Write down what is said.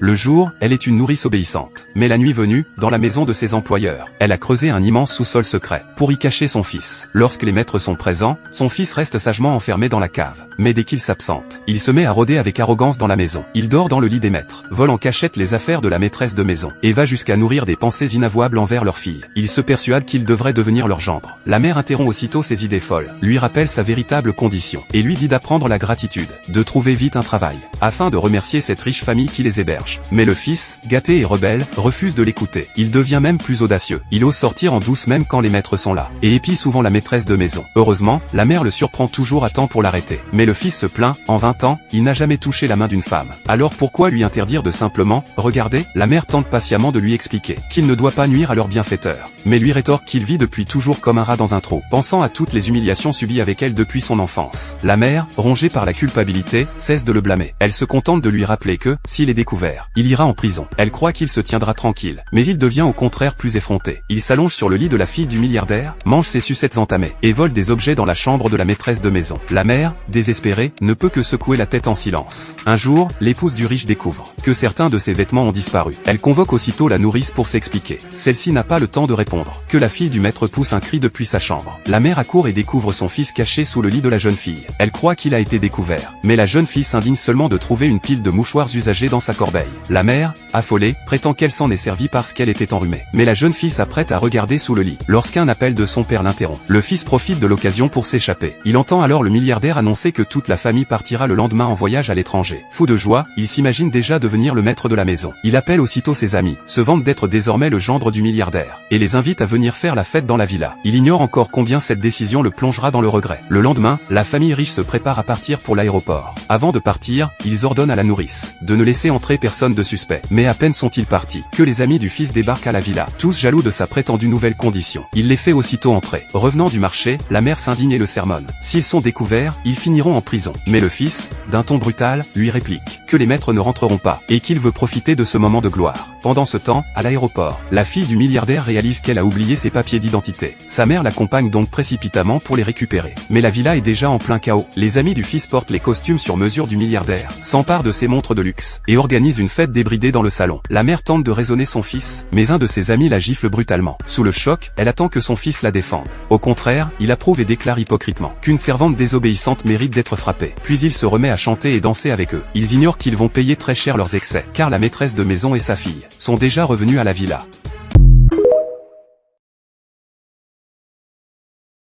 Le jour, elle est une nourrice obéissante. Mais la nuit venue, dans la maison de ses employeurs, elle a creusé un immense sous-sol secret pour y cacher son fils. Lorsque les maîtres sont présents, son fils reste sagement enfermé dans la cave. Mais dès qu'il s'absente, il se met à rôder avec arrogance dans la maison. Il dort dans le lit des maîtres, vole en cachette les affaires de la maîtresse de maison, et va jusqu'à nourrir des pensées inavouables envers leur fille. Il se persuade qu'il devrait devenir leur gendre. La mère interrompt aussitôt ses idées folles, lui rappelle sa véritable condition, et lui dit d'apprendre la gratitude, de trouver vite un travail, afin de remercier cette riche famille qui les héberge. Mais le fils, gâté et rebelle, refuse de l'écouter. Il devient même plus audacieux. Il ose sortir en douce même quand les maîtres sont là, et épie souvent la maîtresse de maison. Heureusement, la mère le surprend toujours à temps pour l'arrêter. Mais le fils se plaint, en 20 ans, il n'a jamais touché la main d'une femme. Alors pourquoi lui interdire de simplement regarder? La mère tente patiemment de lui expliquer qu'il ne doit pas nuire à leur bienfaiteur, mais lui rétorque qu'il vit depuis toujours comme un rat dans un trou, pensant à toutes les humiliations subies avec elle depuis son enfance. La mère, rongée par la culpabilité, cesse de le blâmer. Elle se contente de lui rappeler que, s'il est découvert, il ira en prison. Elle croit qu'il se tiendra tranquille, mais il devient au contraire plus effronté. Il s'allonge sur le lit de la fille du milliardaire, mange ses sucettes entamées, et vole des objets dans la chambre de la maîtresse de maison. La mère, désespérée, ne peut que secouer la tête en silence. Un jour, l'épouse du riche découvre que certains de ses vêtements ont disparu. Elle convoque aussitôt la nourrice pour s'expliquer. Celle-ci n'a pas le temps de répondre, que la fille du maître pousse un cri depuis sa chambre. La mère accourt et découvre son fils caché sous le lit de la jeune fille. Elle croit qu'il a été découvert, mais la jeune fille s'indigne seulement de trouver une pile de mouchoirs usagés dans sa corbeille. La mère, affolée, prétend qu'elle s'en est servie parce qu'elle était enrhumée. Mais la jeune fille s'apprête à regarder sous le lit, lorsqu'un appel de son père l'interrompt. Le fils profite de l'occasion pour s'échapper. Il entend alors le milliardaire annoncer que toute la famille partira le lendemain en voyage à l'étranger. Fou de joie, il s'imagine déjà devenir le maître de la maison. Il appelle aussitôt ses amis, se vante d'être désormais le gendre du milliardaire, et les invite à venir faire la fête dans la villa. Il ignore encore combien cette décision le plongera dans le regret. Le lendemain, la famille riche se prépare à partir pour l'aéroport. Avant de partir, ils ordonnent à la nourrice de ne laisser entrer personne de suspect. Mais à peine sont-ils partis, que les amis du fils débarquent à la villa, tous jaloux de sa prétendue nouvelle condition. Il les fait aussitôt entrer. Revenant du marché, la mère s'indigne et le sermonne. S'ils sont découverts, ils finiront en prison. Mais le fils, d'un ton brutal, lui réplique que les maîtres ne rentreront pas, et qu'il veut profiter de ce moment de gloire. Pendant ce temps, à l'aéroport, la fille du milliardaire réalise qu'elle a oublié ses papiers d'identité. Sa mère l'accompagne donc précipitamment pour les récupérer. Mais la villa est déjà en plein chaos. Les amis du fils portent les costumes sur mesure du milliardaire, s'emparent de ses montres de luxe, et organisent une fête débridée dans le salon. La mère tente de raisonner son fils, mais un de ses amis la gifle brutalement. Sous le choc, elle attend que son fils la défende. Au contraire, il approuve et déclare hypocritement qu'une servante désobéissante mérite d'être frappée. Puis il se remet à chanter et danser avec eux. Ils ignorent qu'ils vont payer très cher leurs excès, car la maîtresse de maison et sa fille sont déjà revenus à la villa.